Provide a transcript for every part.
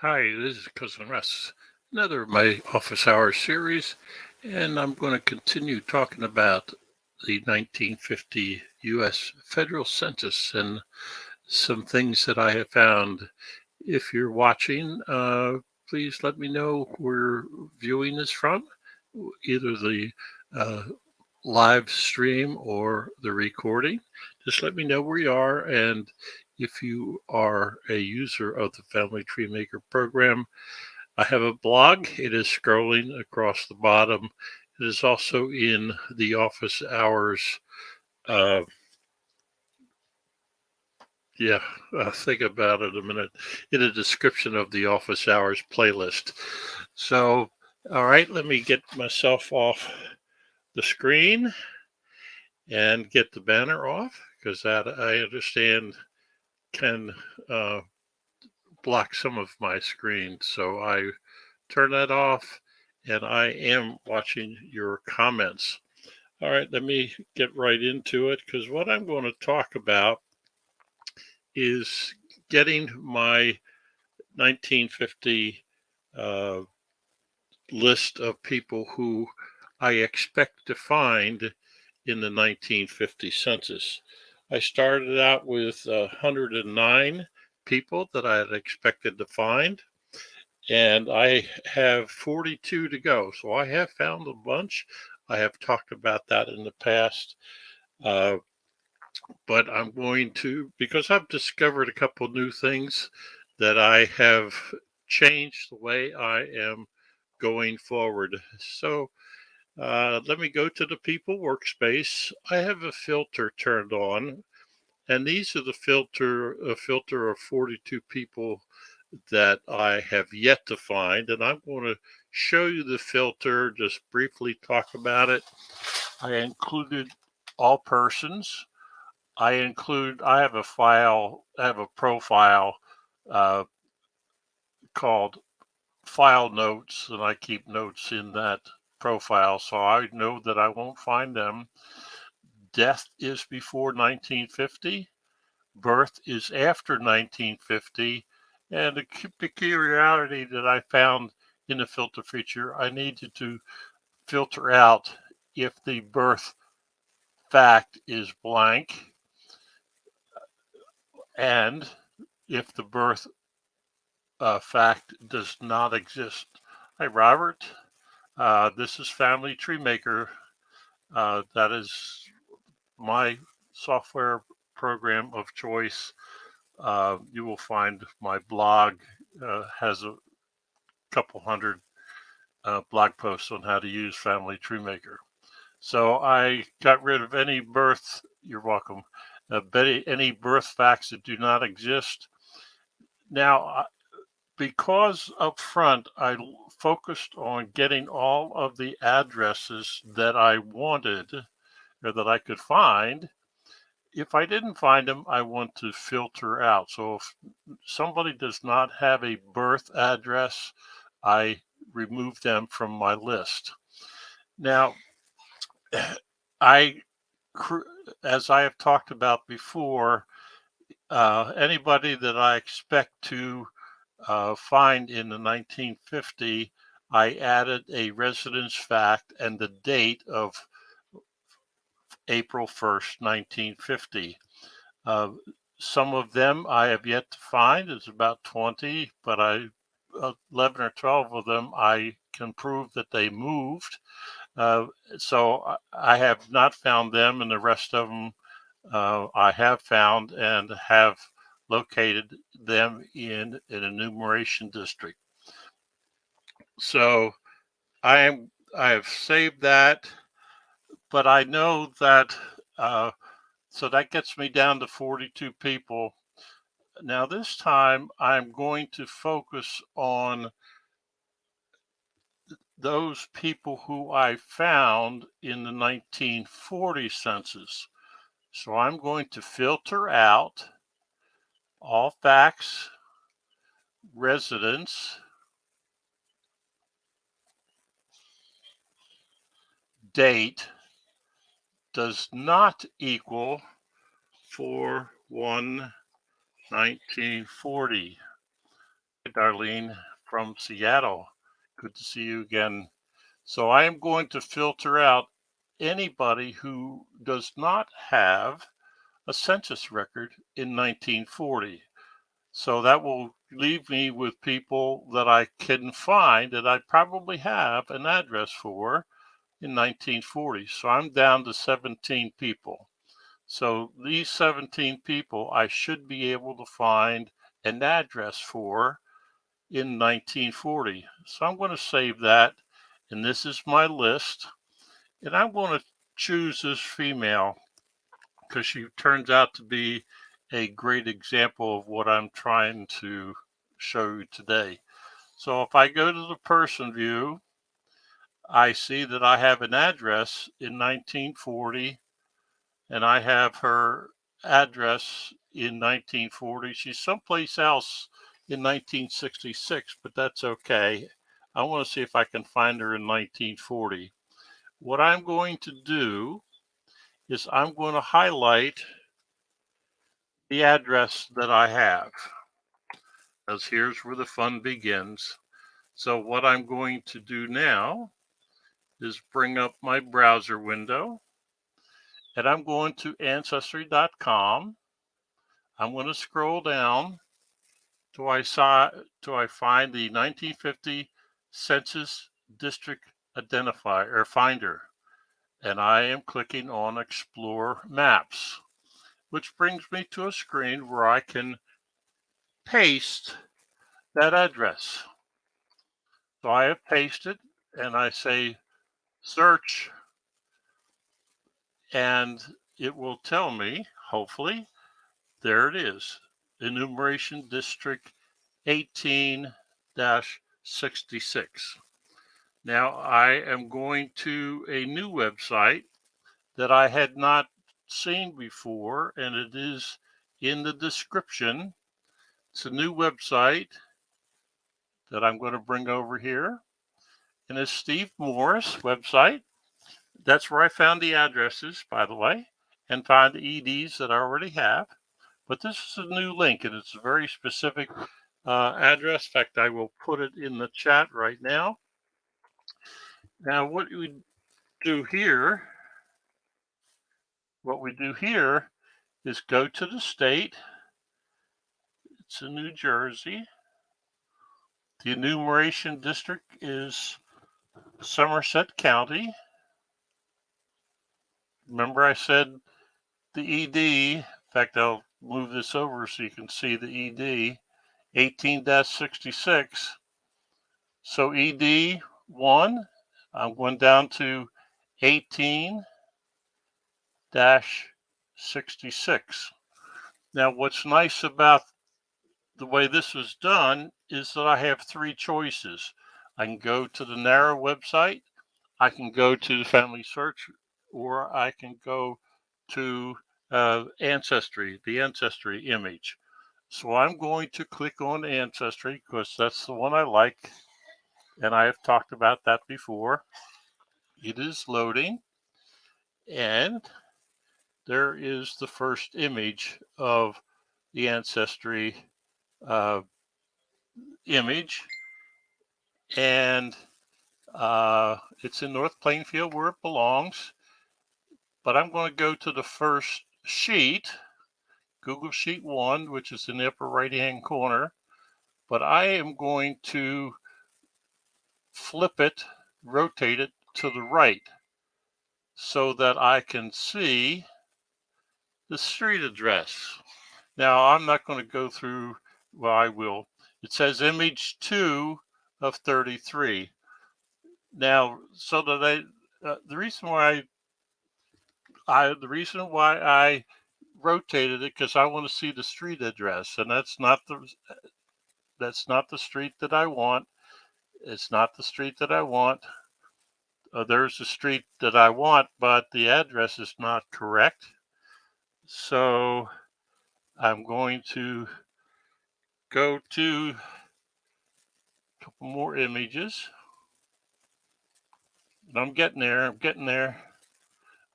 Hi, this is Cousin Russ, another of my office hours series, and I'm going to continue talking about the 1950 US Federal Census and some things that I have found. If you're watching, please let me know where you're viewing this from, either the uh, live stream or the recording. Just let me know where you are, and if you are a user of the Family Tree Maker program, I have a blog. It is scrolling across the bottom. It is also in the office hours. Uh, yeah, think about it a minute. In a description of the office hours playlist. So, all right, let me get myself off the screen and get the banner off because that I understand can uh, block some of my screen. So I turn that off and I am watching your comments. All right, let me get right into it because what I'm going to talk about is getting my 1950 uh, list of people who I expect to find in the 1950 census. I started out with 109 people that I had expected to find, and I have 42 to go. So I have found a bunch. I have talked about that in the past. Uh, but I'm going to, because I've discovered a couple new things that I have changed the way I am going forward. So let me go to the people workspace. I have a filter turned on, and these are a filter of 42 people that I have yet to find. And I'm going to show you the filter, just briefly talk about it. I included all persons. I have I have a profile uh, called file notes, and I keep notes in that profile, so I know that I won't find them. Death is before 1950, birth is after 1950, and the peculiarity that I found in the filter feature, I needed to filter out if the birth fact is blank and if the birth fact does not exist. Hi, Robert. This is Family Tree Maker. That is my software program of choice. You will find my blog has a couple hundred blog posts on how to use Family Tree Maker. So I got rid of any birth. You're welcome. Any birth facts that do not exist. Now, because up front I focused on getting all of the addresses that I wanted or that I could find. If I didn't find them, I want to filter out. So if somebody does not have a birth address, I remove them from my list. Now, I, as I have talked about before, anybody that I expect to find in the 1950, I added a residence fact and the date of April 1st, 1950. Uh, some of them I have yet to find. It's about 20, but 11 or 12 of them I can prove that they moved. So I have not found them, and the rest of them I have found and have located them in an enumeration district. So I have saved that, but I know that so that gets me down to 42 people. Now this time I'm going to focus on those people who I found in the 1940 census. So I'm going to filter out all facts, residents, date does not equal 4/1/1940. Darlene from Seattle. Good to see you again. So I am going to filter out anybody who does not have a census record in 1940. So that will leave me with people that I can find that I probably have an address for in 1940. So I'm down to 17 people. So these 17 people I should be able to find an address for in 1940. So I'm going to save that. And this is my list. And I'm going to choose this female because she turns out to be a great example of what I'm trying to show you today. So if I go to the person view, I see that I have an address in 1940 and I have her address in 1940. She's someplace else in 1966, but that's okay. I want to see if I can find her in 1940. What I'm going to do is I'm going to highlight the address that I have, because here's where the fun begins. So what I'm going to do now is bring up my browser window, and I'm going to Ancestry.com. I'm going to scroll down till I find the 1950 Census District Identifier or Finder, and I am clicking on Explore Maps, which brings me to a screen where I can paste that address. So I have pasted and I say search, and it will tell me, hopefully, there it is, Enumeration District 18-66. Now I am going to a new website that I had not seen before, and it is in the description. It's a new website that I'm going to bring over here, and it's Steve Morris website. That's where I found the addresses, by the way, and found the EDs that I already have. But this is a new link, and it's a very specific address. In fact, I will put it in the chat right now. Now, what we do here is go to the state. It's in New Jersey. The enumeration district is Somerset County. Remember I said the ED, in fact, I'll move this over so you can see the ED, 18-66. So ED 1, I'm going down to 18-66. Now, what's nice about the way this was done is that I have three choices. I can go to the narrow website, I can go to the family search, or I can go to Ancestry, the Ancestry image. So I'm going to click on Ancestry because that's the one I like, and I have talked about that before. It is loading, and there is the first image of the Ancestry image, and it's in North Plainfield where it belongs. But I'm going to go to the first sheet, Google Sheet 1, which is in the upper right-hand corner. But I am going to flip it, rotate it to the right so that I can see the street address. Now, I'm not going to go through, well, I will. It says image 2 of 33. Now, so that the reason why I rotated it because I want to see the street address, and that's not the street that I want. It's not the street that I want. There's the street that I want, but the address is not correct. So I'm going to go to a couple more images. And I'm getting there.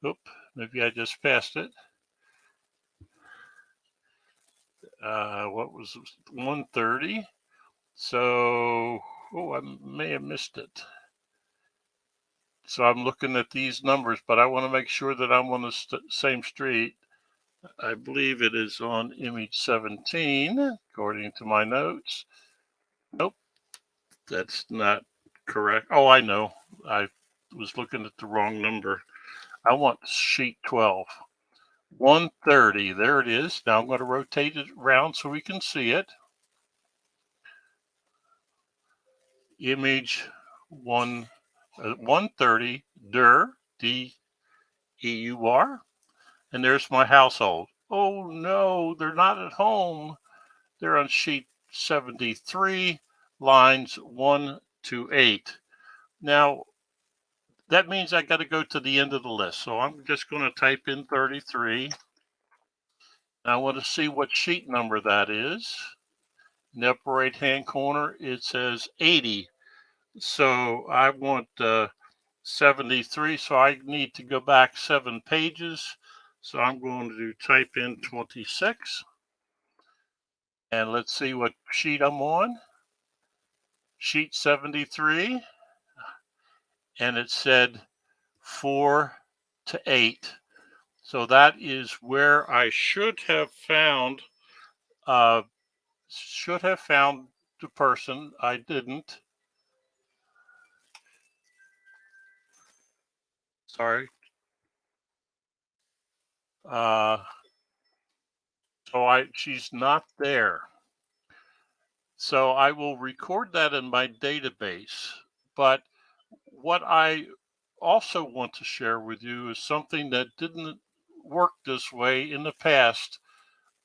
Oop, maybe I just passed it. What was 130? So, I may have missed it. So I'm looking at these numbers, but I want to make sure that I'm on the same street. I believe it is on image 17, according to my notes. Nope, that's not correct. Oh, I know. I was looking at the wrong number. I want sheet 12. 130. There it is. Now I'm going to rotate it around so we can see it. Image 130, DEUR, DEUR. And there's my household. Oh no, they're not at home. They're on sheet 73, lines 1 to 8. Now, that means I got to go to the end of the list. So I'm just going to type in 33. I want to see what sheet number that is. In the upper right-hand corner, it says 80. So I want 73. So I need to go back 7 pages. So I'm going to type in 26. And let's see what sheet I'm on. Sheet 73. And it said 4 to 8. So that is where I should have found the person. I didn't. Sorry. So she's not there. So I will record that in my database. But what I also want to share with you is something that didn't work this way in the past.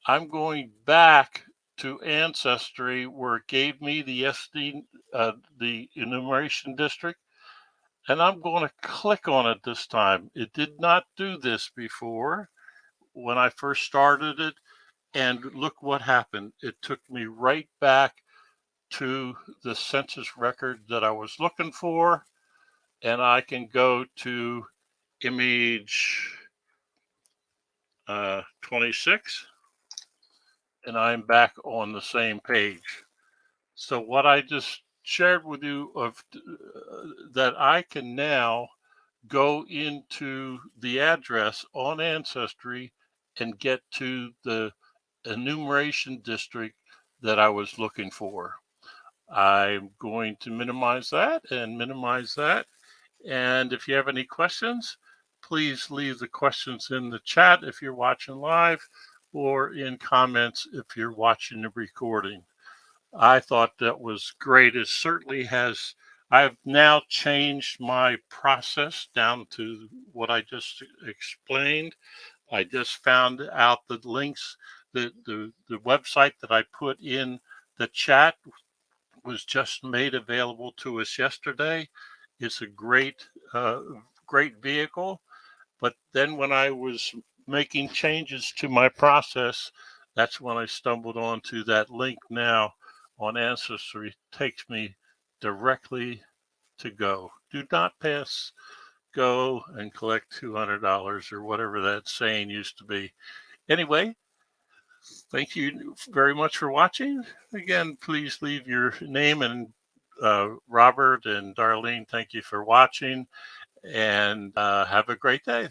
I'm going back to Ancestry where it gave me the the enumeration district, and I'm going to click on it this time. It did not do this before when I first started it, and look what happened. It took me right back to the census record that I was looking for, and I can go to image 26, and I'm back on the same page. So what I just shared with you of that I can now go into the address on Ancestry and get to the enumeration district that I was looking for. I'm going to minimize that and minimize that. And if you have any questions, please leave the questions in the chat if you're watching live, or in comments if you're watching the recording. I thought that was great. It certainly has. I've now changed my process down to what I just explained. I just found out the links, the website that I put in the chat was just made available to us yesterday. It's a great vehicle. But then when I was making changes to my process, that's when I stumbled onto that link now on Ancestry. It takes me directly to Go. Do not pass Go and collect $200 or whatever that saying used to be. Anyway, thank you very much for watching. Again, please leave your name, and Robert and Darlene, thank you for watching, and have a great day.